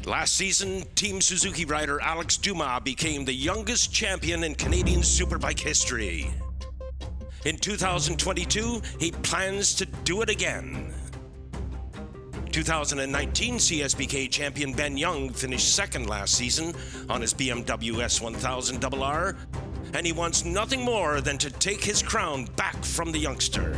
Last season, Team Suzuki rider Alex Dumas became the youngest champion in Canadian Superbike history. In 2022, he plans to do it again. 2019 CSBK champion Ben Young finished second last season on his BMW S1000RR, and he wants nothing more than to take his crown back from the youngster.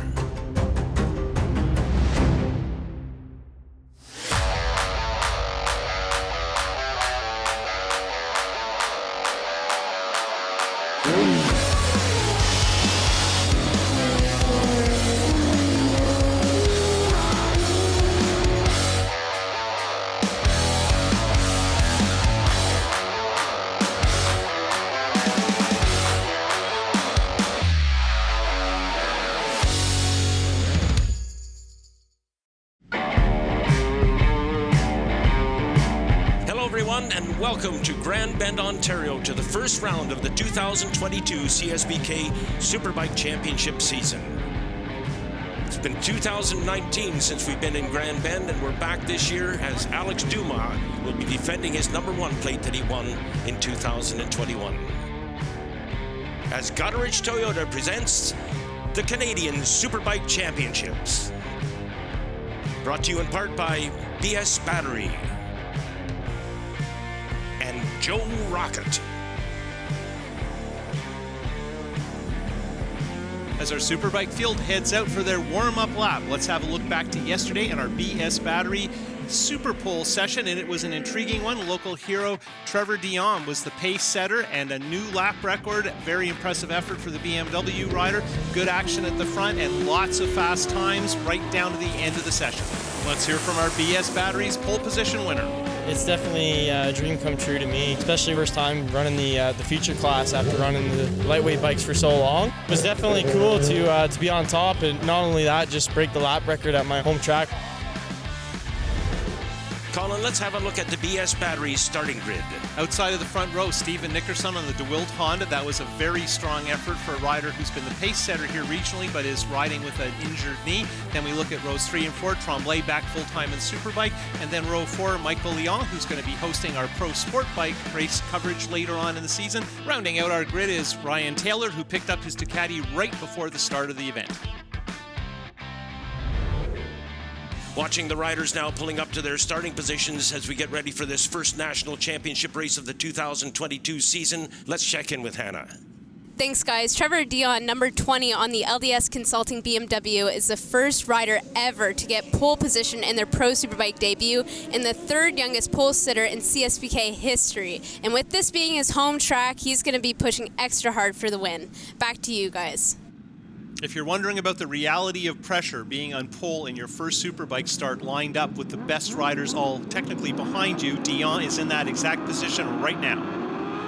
And welcome to Grand Bend, Ontario, to the first round of the 2022 CSBK Superbike Championship season. It's been 2019 since we've been in Grand Bend, and we're back this year as Alex Dumas will be defending his #1 plate that he won in 2021. As Goderich Toyota presents the Canadian Superbike Championships. Brought to you in part by BS Battery and Joe Rocket. As our Superbike field heads out for their warm-up lap, let's have a look back to yesterday in our BS Battery Super Pole session, and it was an intriguing one. Local hero Trevor Dion was the pace setter and a new lap record. Very impressive effort for the BMW rider. Good action at the front and lots of fast times right down to the end of the session. Let's hear from our BS Batteries pole position winner. It's definitely a dream come true to me, especially first time running the feature class after running the lightweight bikes for so long. It was definitely cool to be on top, and not only that, just break the lap record at my home track. Colin, let's have a look at the BS Batteries starting grid. Outside of the front row, Stephen Nickerson on the DeWilt Honda. That was a very strong effort for a rider who's been the pace setter here regionally, but is riding with an injured knee. Then we look at rows 3 and 4, Tremblay back full-time in Superbike. And then row 4, Michael Leon, who's going to be hosting our Pro Sport Bike race coverage later on in the season. Rounding out our grid is Ryan Taylor, who picked up his Ducati right before the start of the event. Watching the riders now pulling up to their starting positions as we get ready for this first national championship race of the 2022 season. Let's check in with Hannah. Thanks, guys. Trevor Dion, number 20 on the LDS Consulting BMW, is the first rider ever to get pole position in their Pro Superbike debut and the third youngest pole sitter in CSBK history. And with this being his home track, he's going to be pushing extra hard for the win. Back to you guys. If you're wondering about the reality of pressure being on pole in your first Superbike start lined up with the best riders all technically behind you, Dion is in that exact position right now.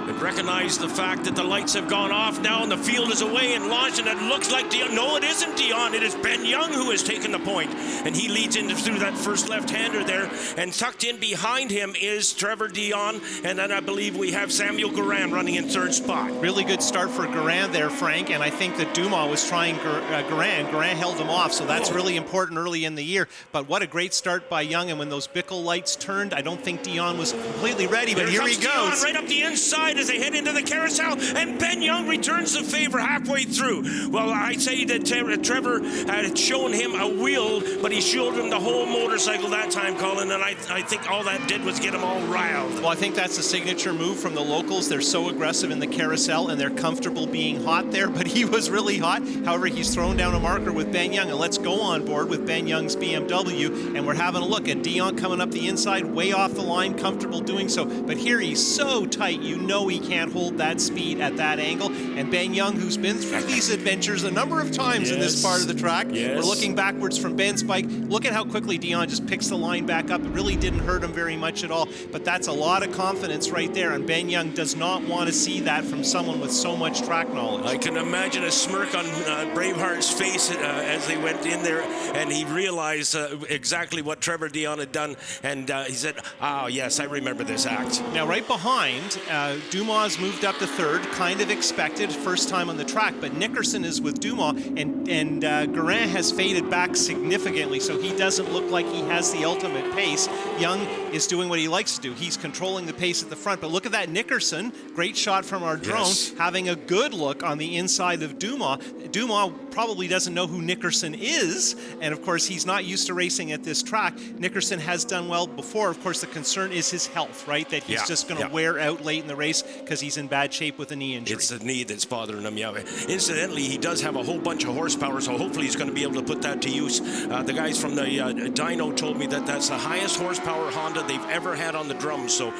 And recognize the fact that the lights have gone off now and the field is away and launched, and it looks like Dion. No, it isn't Dion. It is Ben Young who has taken the point. And he leads in through that first left-hander there. And tucked in behind him is Trevor Dion. And then I believe we have Samuel Guerin running in third spot. Really good start for Guerin there, Frank. And I think that Dumas was trying Guerin. Guerin held him off, so that's really important early in the year. But what a great start by Young. And when those Bickle lights turned, I don't think Dion was completely ready, but here he goes. Dion right up the inside as they head into the carousel, and Ben Young returns the favor halfway through. Well, I say that Trevor had shown him a wheel, but he showed him the whole motorcycle that time, Colin, and I think all that did was get him all riled. Well, I think that's a signature move from the locals. They're so aggressive in the carousel, and they're comfortable being hot there, but he was really hot. However, he's thrown down a marker with Ben Young, and let's go on board with Ben Young's BMW, and we're having a look at Dion coming up the inside, way off the line, comfortable doing so, but here he's so tight, you know he can't hold that speed at that angle. And Ben Young, who's been through these adventures a number of times in this part of the track. We're looking backwards from Ben's bike. Look at how quickly Dion just picks the line back up. It really didn't hurt him very much at all, but that's a lot of confidence right there, and Ben Young does not want to see that from someone with so much track knowledge. I can imagine a smirk on Braveheart's face as they went in there, and he realized exactly what Trevor Dion had done, and he said, "Oh yes, I remember this act." Now right behind Dumas moved up to third, kind of expected, first time on the track, but Nickerson is with Dumas, and Guerin has faded back significantly, so he doesn't look like he has the ultimate pace. Young is doing what he likes to do. He's controlling the pace at the front, but look at that Nickerson, great shot from our drone, having a good look on the inside of Dumas. Dumas probably doesn't know who Nickerson is, and of course he's not used to racing at this track. Nickerson has done well before. Of course the concern is his health, right? That he's just going to wear out late in the race because he's in bad shape with a knee injury. It's the knee that's bothering him, yeah. Incidentally, he does have a whole bunch of horsepower, so hopefully he's going to be able to put that to use. The guys from the dyno told me that that's the highest horsepower Honda they've ever had on the drums. So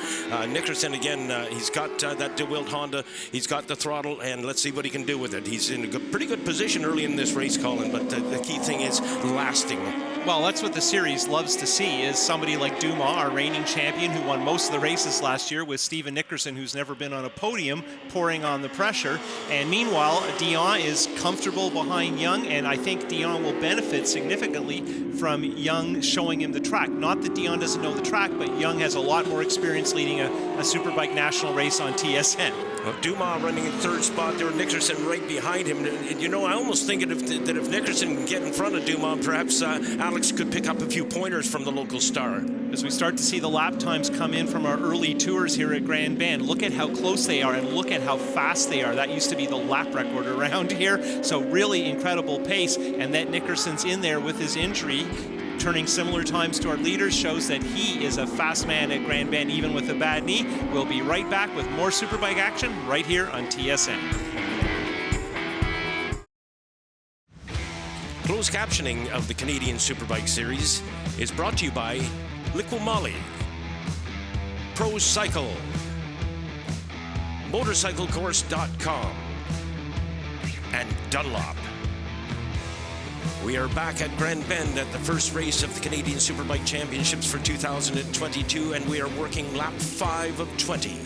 Nickerson, again, he's got that DeWilt Honda. He's got the throttle, and let's see what he can do with it. He's in a pretty good position early in this race, Colin, but the key thing is lasting. Well, that's what the series loves to see, is somebody like Dumas, our reigning champion, who won most of the races last year, with Steven Nickerson, who's never been on a podium, pouring on the pressure. And meanwhile, Dion is comfortable behind Young, and I think Dion will benefit significantly from Young showing him the track. Not that Dion doesn't know the track, but Young has a lot more experience leading a Superbike national race on TSN. Well, Dumas running in third spot there, Nickerson right behind him. You know, I almost think that if Nickerson can get in front of Dumas, perhaps Alex could pick up a few pointers from the local star. As we start to see the lap times come in from our early tours here at Grand Bend, look at how close they are and look at how fast they are. That used to be the lap record around here, so really incredible pace, and that Nickerson's in there with his injury, turning similar times to our leaders, shows that he is a fast man at Grand Bend, even with a bad knee. We'll be right back with more Superbike action right here on TSN. Closed captioning of the Canadian Superbike Series is brought to you by Liqui Moly, Pro Cycle, MotorcycleCourse.com, and Dunlop. We are back at Grand Bend at the first race of the Canadian Superbike Championships for 2022, and we are working lap 5 of 20.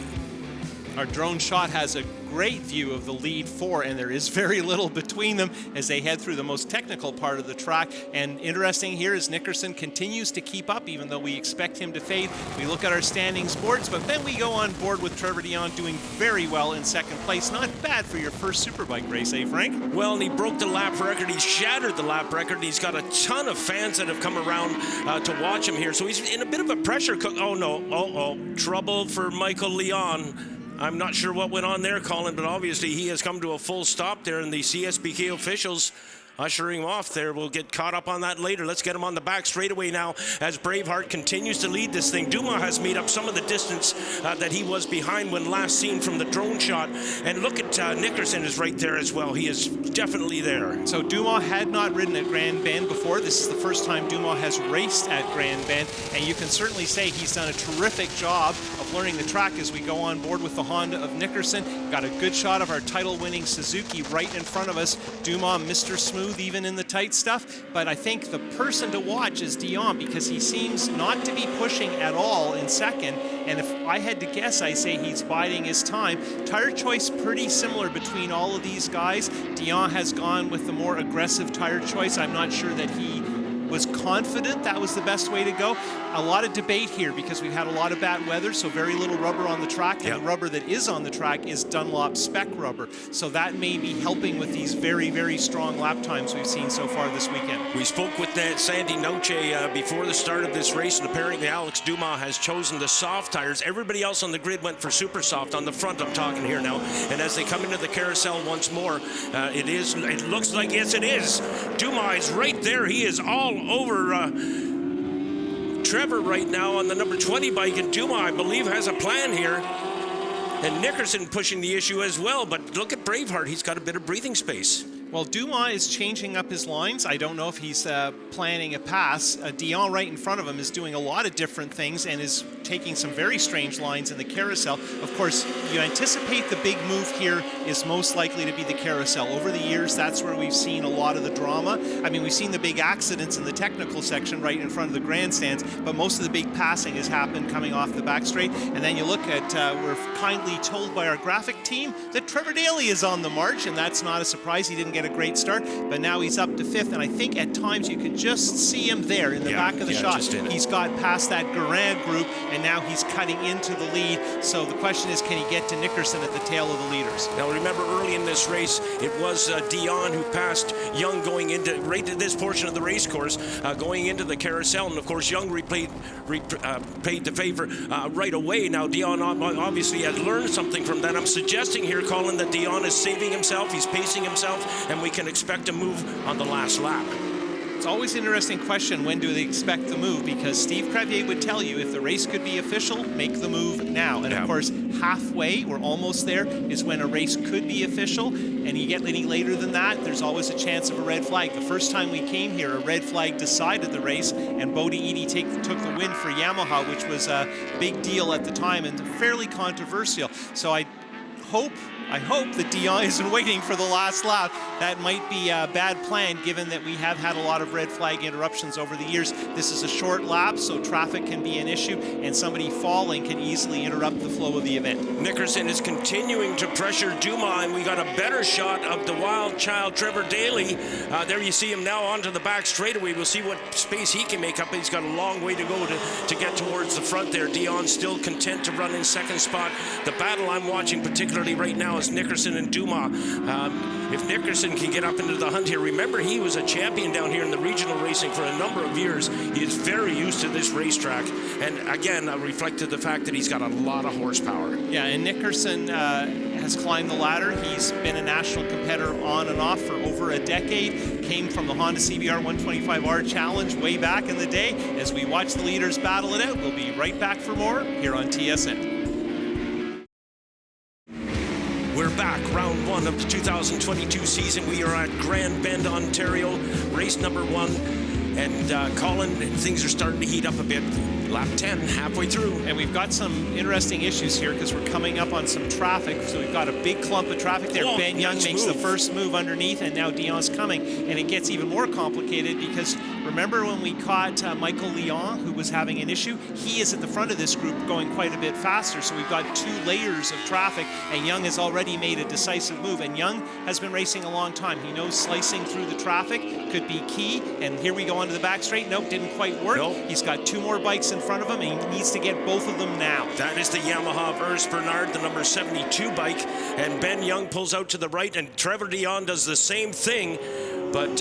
Our drone shot has a great view of the lead four, and there is very little between them as they head through the most technical part of the track. And interesting here is Nickerson continues to keep up, even though we expect him to fade. We look at our standings boards, but then we go on board with Trevor Dion doing very well in second place. Not bad for your first Superbike race, eh, Frank? Well, and he broke the lap record. He shattered the lap record. He's got a ton of fans that have come around to watch him here. So he's in a bit of a pressure cook. Oh, no. Trouble for Michael Leon. I'm not sure what went on there, Colin, but obviously he has come to a full stop there, and the CSBK officials ushering him off there. We'll get caught up on that later. Let's get him on the back straightaway now as Braveheart continues to lead this thing. Dumas has made up some of the distance that he was behind when last seen from the drone shot. And look at Nickerson is right there as well. He is definitely there. So Dumas had not ridden at Grand Bend before. This is the first time Dumas has raced at Grand Bend, and you can certainly say he's done a terrific job of learning the track as we go on board with the Honda of Nickerson. Got a good shot of our title-winning Suzuki right in front of us. Dumas, Mr. Smooth, even in the tight stuff, but I think the person to watch is Dion, because he seems not to be pushing at all in second, and if I had to guess, I say he's biding his time. Tire choice pretty similar between all of these guys. Dion has gone with the more aggressive tire choice. I'm not sure that he was confident that was the best way to go. A lot of debate here because we've had a lot of bad weather, so very little rubber on the track, and the rubber that is on the track is Dunlop spec rubber. So that may be helping with these very, very strong lap times we've seen so far this weekend. We spoke with Sandy Noche before the start of this race, and apparently Alex Dumas has chosen the soft tires. Everybody else on the grid went for super soft. On the front, I'm talking here now. And as they come into the carousel once more, it looks like, yes, it is. Dumas is right there. He is all over Trevor right now on the number 20 bike, and Dumas, I believe, has a plan here. And Nickerson pushing the issue as well, but look at Braveheart. He's got a bit of breathing space. Well, Dumas is changing up his lines. I don't know if he's planning a pass. Dion right in front of him is doing a lot of different things and is taking some very strange lines in the carousel. Of course, you anticipate the big move here is most likely to be the carousel. Over the years, that's where we've seen a lot of the drama. I mean, we've seen the big accidents in the technical section right in front of the grandstands, but most of the big passing has happened coming off the back straight. And then you look at, we're kindly told by our graphic team that Trevor Daly is on the march, and that's not a surprise. He didn't get a great start, but now he's up to 5th, and I think at times you can just see him there in the back of the shot. He's got past that Guerin group, and now he's cutting into the lead. So the question is, can he get to Nickerson at the tail of the leaders? Now remember, early in this race, it was Dion who passed Young going into right at this portion of the race course, going into the carousel, and of course Young paid the favor right away. Now Dion obviously has learned something from that. I'm suggesting here, Colin, that Dion is saving himself, he's pacing himself, and we can expect a move on the last lap. It's always an interesting question, when do they expect the move? Because Steve Crevier would tell you, if the race could be official, make the move now. And of course, halfway, we're almost there, is when a race could be official. And you get any later than that, there's always a chance of a red flag. The first time we came here, a red flag decided the race, and Bodie Eadie took the win for Yamaha, which was a big deal at the time and fairly controversial. So I hope that Dion isn't waiting for the last lap. That might be a bad plan, given that we have had a lot of red flag interruptions over the years. This is a short lap, so traffic can be an issue, and somebody falling can easily interrupt the flow of the event. Nickerson is continuing to pressure Dumas, and we got a better shot of the wild child, Trevor Daly. There you see him now onto the back straightaway. We'll see what space he can make up. He's got a long way to go to get towards the front there. Dion still content to run in second spot. The battle I'm watching particularly right now is Nickerson and Dumas. If Nickerson can get up into the hunt here, remember he was a champion down here in the regional racing for a number of years. He is very used to this racetrack, and again, reflected the fact that he's got a lot of horsepower. Yeah, and Nickerson has climbed the ladder. He's been a national competitor on and off for over a decade. Came from the Honda CBR 125R Challenge way back in the day. As we watch the leaders battle it out, we'll be right back for more here on TSN. We're back, round one of the 2022 season. We are at Grand Bend, Ontario, race number 1. And Colin, things are starting to heat up a bit. Lap 10, halfway through. And we've got some interesting issues here because we're coming up on some traffic. So we've got a big clump of traffic there. Oh, Ben Young makes the first move underneath, and now Dion's coming. And it gets even more complicated because remember when we caught Michael Leon, who was having an issue? He is at the front of this group going quite a bit faster. So we've got 2 layers of traffic, and Young has already made a decisive move. And Young has been racing a long time. He knows slicing through the traffic could be key. And here we go onto the back straight. Nope, didn't quite work. Nope. He's got 2 more bikes in front of him, and he needs to get both of them now. That is the Yamaha of Urs Bernard, the number 72 bike. And Ben Young pulls out to the right, and Trevor Dion does the same thing. But,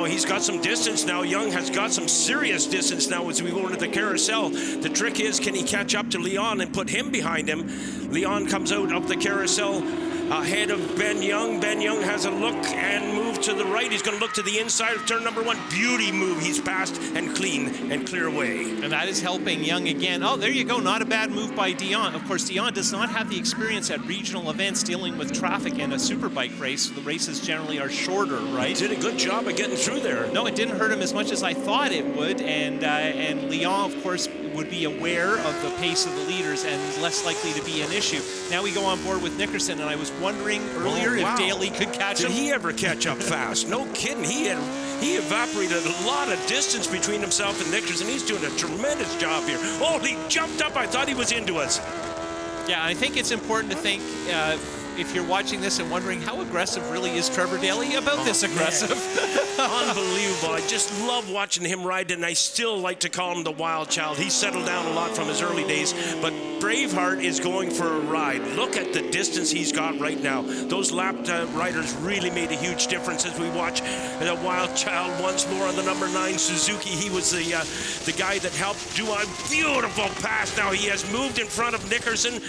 he's got some distance now. Young has got some serious distance now as we go into the carousel. The trick is, can he catch up to Leon and put him behind him? Leon comes out of the carousel ahead of Ben Young. Ben Young has a look and move to the right. He's going to look to the inside of turn number 1. Beauty move. He's passed and clean and clear away. And that is helping Young again. Oh, there you go. Not a bad move by Dion. Of course, Dion does not have the experience at regional events dealing with traffic in a superbike race. The races generally are shorter, right? He did a good job of getting through there. No, it didn't hurt him as much as I thought it would. And Leon, of course, would be aware of the pace of the leaders and less likely to be an issue. Now we go on board with Nickerson, and I was wondering earlier if Daly could catch him. Did he ever catch up fast? No kidding. He evaporated a lot of distance between himself and Nickerson. He's doing a tremendous job here. Oh, he jumped up. I thought he was into us. Yeah, I think it's important to think, if you're watching this and wondering how aggressive really is Trevor Daly, about this aggressive. Unbelievable. I just love watching him ride, and I still like to call him the wild child. He's settled down a lot from his early days, but Braveheart is going for a ride. Look at the distance he's got right now. Those lap riders really made a huge difference as we watch the wild child once more on the number 9 Suzuki. He was the guy that helped do a beautiful pass. Now he has moved in front of Nickerson.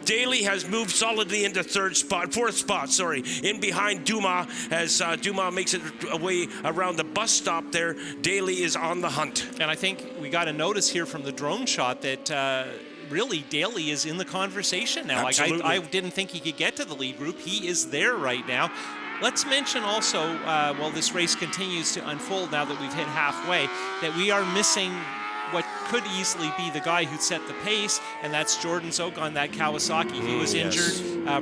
Daly has moved solidly into fourth spot, in behind Dumas, as Dumas makes it away around the bus stop there. Daly is on the hunt. And I think we got a notice here from the drone shot that really Daly is in the conversation now. Absolutely. Like I didn't think he could get to the lead group. He is there right now. Let's mention also, while this race continues to unfold now that we've hit halfway, that we are missing what could easily be the guy who set the pace, and that's Jordan Zook on that Kawasaki. He was injured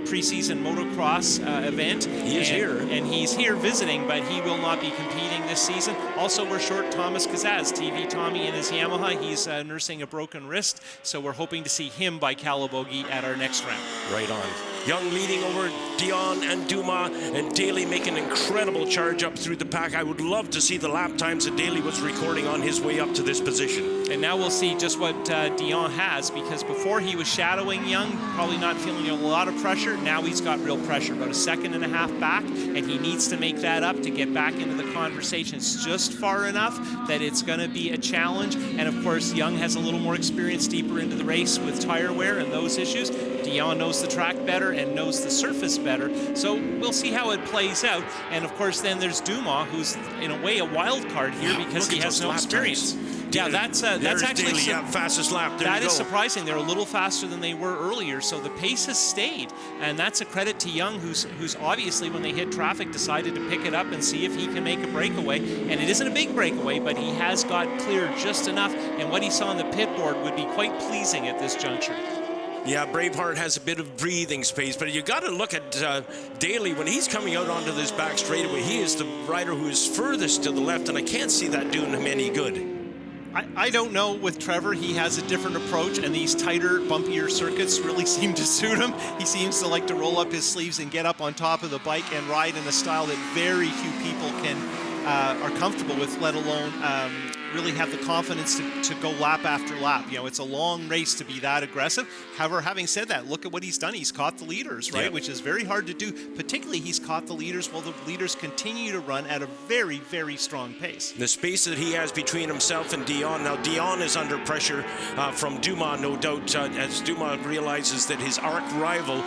preseason motocross event. He is here. And he's here visiting, but he will not be competing this season. Also, we're short Thomas Kazaz, TV Tommy in his Yamaha. He's nursing a broken wrist, so we're hoping to see him by Calabogie at our next round. Right on. Young leading over Dion and Dumas, and Daly making an incredible charge up through the pack. I would love to see the lap times that Daly was recording on his way up to this position. And now we'll see just what Dion has, because before he was shadowing Young, probably not feeling a lot of pressure. Now he's got real pressure, about a second and a half back, and he needs to make that up to get back into the conversation. It's just far enough that it's going to be a challenge. And of course, Young has a little more experience deeper into the race with tire wear and those issues. Dion knows the track better and knows the surface better. So we'll see how it plays out. And of course, then there's Dumas, who's in a way a wild card here because he has no experience. Yeah, that's actually Daly, fastest lap. That is surprising. They're a little faster than they were earlier, so the pace has stayed, and that's a credit to Young, who's obviously, when they hit traffic, decided to pick it up and see if he can make a breakaway. And it isn't a big breakaway, but he has got clear just enough, and what he saw on the pit board would be quite pleasing at this juncture. Yeah, Braveheart has a bit of breathing space, but you got to look at Daly when he's coming out onto this back straightaway. He is the rider who is furthest to the left, and I can't see that doing him any good. I don't know with Trevor. He has a different approach, and these tighter, bumpier circuits really seem to suit him. He seems to like to roll up his sleeves and get up on top of the bike and ride in a style that very few people are comfortable with, let alone really have the confidence to go lap after lap. You know, it's a long race to be that aggressive. However, having said that, look at what he's done. He's caught the leaders, right? Yep. Which is very hard to do. Particularly, he's caught the leaders while the leaders continue to run at a very, very strong pace. The space that he has between himself and Dion. Now, Dion is under pressure from Dumas, no doubt, as Dumas realizes that his arch rival,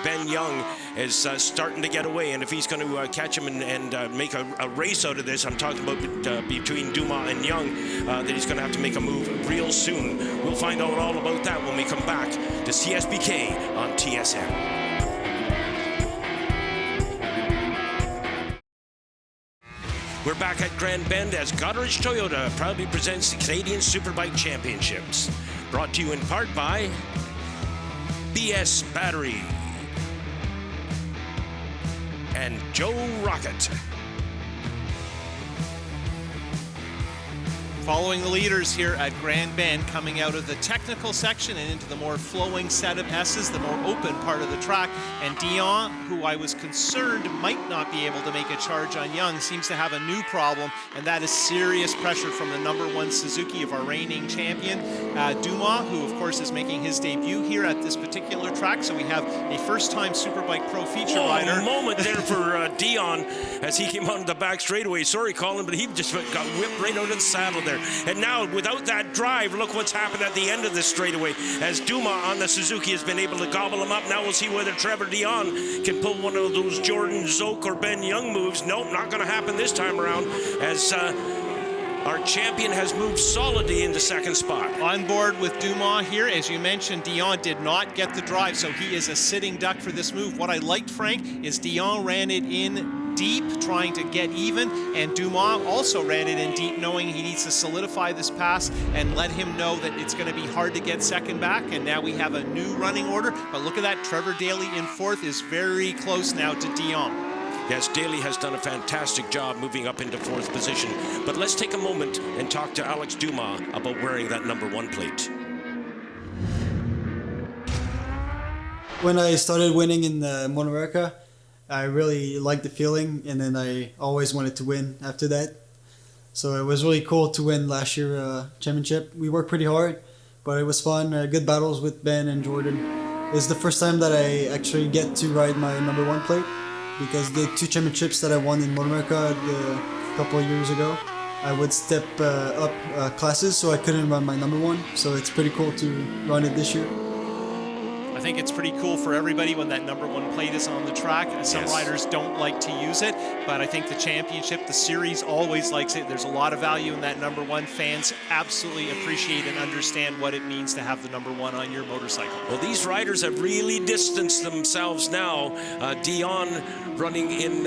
Ben Young, is starting to get away. And if he's going to catch him and make a race out of this, I'm talking about between Dumas and Young, that he's going to have to make a move real soon. We'll find out all about that when we come back to CSBK on TSN. We're back at Grand Bend as Goderich Toyota proudly presents the Canadian Superbike Championships. Brought to you in part by BS Battery and Joe Rocket. Following the leaders here at Grand Bend, coming out of the technical section and into the more flowing set of S's, the more open part of the track. And Dion, who I was concerned might not be able to make a charge on Young, seems to have a new problem, and that is serious pressure from the #1 Suzuki of our reigning champion, Dumas, who of course is making his debut here at this particular track. So we have a first-time Superbike Pro feature rider. A moment there for Dion as he came on the back straightaway. Sorry, Colin, but he just got whipped right out of the saddle there. And now, without that drive, look what's happened at the end of this straightaway. As Dumas on the Suzuki has been able to gobble him up. Now we'll see whether Trevor Dion can pull one of those Jordan Zoke or Ben Young moves. Nope, not going to happen this time around, as our champion has moved solidly into second spot. On board with Dumas here. As you mentioned, Dion did not get the drive, so he is a sitting duck for this move. What I liked, Frank, is Dion ran it in deep, trying to get even, and Dumas also ran it in deep, knowing he needs to solidify this pass and let him know that it's going to be hard to get second back. And now we have a new running order, but look at that. Trevor Daly in fourth is very close now to Dion. Yes, Daly has done a fantastic job moving up into fourth position. But let's take a moment and talk to Alex Dumas about wearing that #1 plate. When I started winning in Motor America, I really liked the feeling, and then I always wanted to win after that. So it was really cool to win last year championship. We worked pretty hard, but it was fun. Good battles with Ben and Jordan. It's the first time that I actually get to ride my #1 plate, because the 2 championships that I won in Motor America a couple of years ago, I would step up classes, so I couldn't run my #1. So it's pretty cool to run it this year. I think it's pretty cool for everybody when that #1 plate is on the track. Some riders don't like to use it, but I think the championship, the series, always likes it. There's a lot of value in that #1. Fans absolutely appreciate and understand what it means to have the #1 on your motorcycle. Well, these riders have really distanced themselves now. Dion running in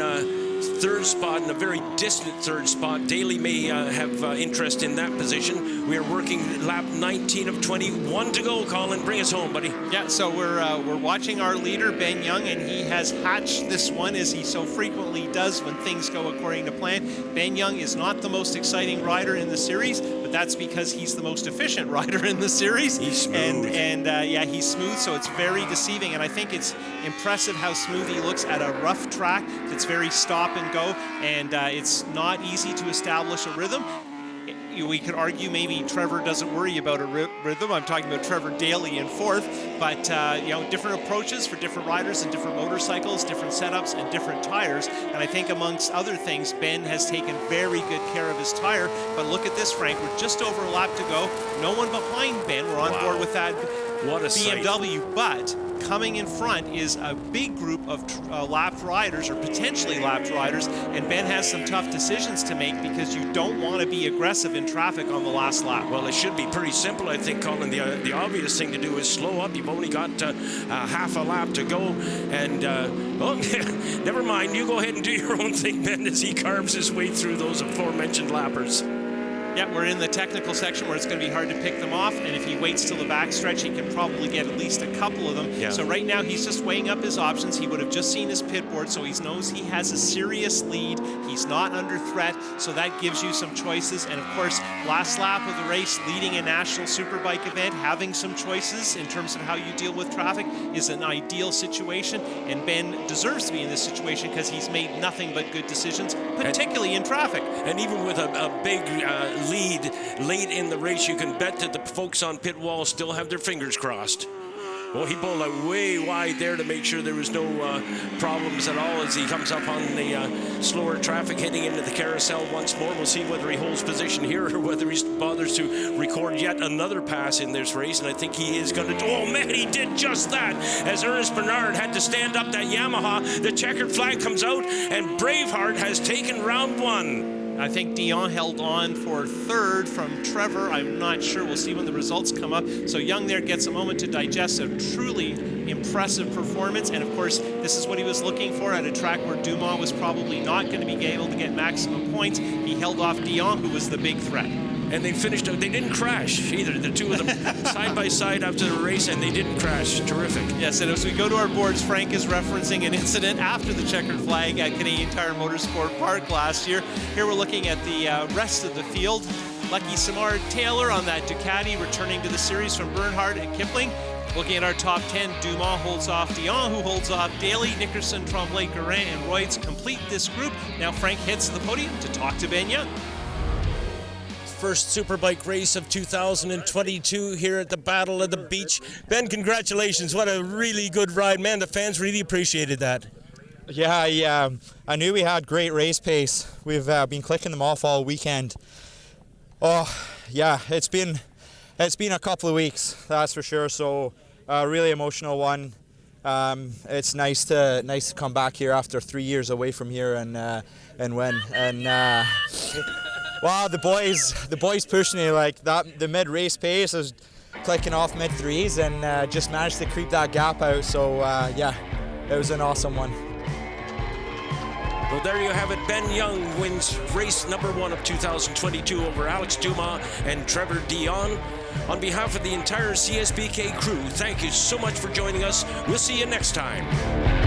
third spot, in a very distant third spot. Daly may have interest in that position. We are working lap 19 of 21 to go. Colin, bring us home, buddy. Yeah, so we're watching our leader, Ben Young, and he has hatched this one, as he so frequently does when things go according to plan. Ben Young is not the most exciting rider in the series, but that's because he's the most efficient rider in the series. He's smooth. And yeah, he's smooth, so it's very deceiving. And I think it's impressive how smooth he looks at a rough track that's very stop and go, and it's not easy to establish a rhythm. We could argue maybe Trevor doesn't worry about a rhythm. I'm talking about Trevor Daly in fourth, but different approaches for different riders and different motorcycles, different setups and different tires. And I think amongst other things, Ben has taken very good care of his tire. But look at this, Frank, we're just over a lap to go. No one behind Ben. We're on board with that BMW, but coming in front is a big group of lapped riders, or potentially lapped riders, and Ben has some tough decisions to make because you don't want to be aggressive in traffic on the last lap. Well, it should be pretty simple, I think, Colin. The obvious thing to do is slow up. You've only got half a lap to go, and never mind. You go ahead and do your own thing, Ben, as he carves his way through those aforementioned lappers. Yeah, we're in the technical section where it's going to be hard to pick them off, and if he waits till the back stretch, he can probably get at least a couple of them. Yeah. So right now, he's just weighing up his options. He would have just seen his pit board, so he knows he has a serious lead. He's not under threat, so that gives you some choices. And of course, last lap of the race, leading a national Superbike event, having some choices in terms of how you deal with traffic is an ideal situation, and Ben deserves to be in this situation because he's made nothing but good decisions, particularly in traffic. And even with a big lead late in the race, you can bet that the folks on pit wall still have their fingers crossed. Well, he pulled out way wide there to make sure there was no problems at all as he comes up on the slower traffic, heading into the carousel once more. We'll see whether he holds position here or whether he bothers to record yet another pass in this race, and I think he is going to. Oh, man, he did just that as Ernest Bernard had to stand up that Yamaha. The checkered flag comes out, and Braveheart has taken round one. I think Dion held on for third from Trevor. I'm not sure. We'll see when the results come up. So Young there gets a moment to digest a truly impressive performance. And of course, this is what he was looking for at a track where Dumas was probably not going to be able to get maximum points. He held off Dion, who was the big threat. And they finished, they didn't crash either. The two of them side by side after the race, and they didn't crash. Terrific. Yes, and as we go to our boards, Frank is referencing an incident after the checkered flag at Canadian Tire Motorsport Park last year. Here we're looking at the rest of the field. Lucky Samar Taylor on that Ducati, returning to the series from Bernhard and Kipling. Looking at our top 10, Dumas holds off Dion, who holds off Daly, Nickerson, Tremblay, Guerin, and Royds complete this group. Now Frank heads to the podium to talk to Ben Young. First Superbike race of 2022 here at the Battle of the Beach. Ben, congratulations. What a really good ride, man. The fans really appreciated that. Yeah, I knew we had great race pace. We've been clicking them off all weekend. Oh, yeah, it's been a couple of weeks, that's for sure. So, really emotional one. It's nice to come back here after 3 years away from here and win. And wow, the boys pushed me like that. The mid-race pace is clicking off mid-threes and just managed to creep that gap out. So yeah, it was an awesome one. Well, there you have it. Ben Young wins race number 1 of 2022 over Alex Dumas and Trevor Dion. On behalf of the entire CSBK crew, thank you so much for joining us. We'll see you next time.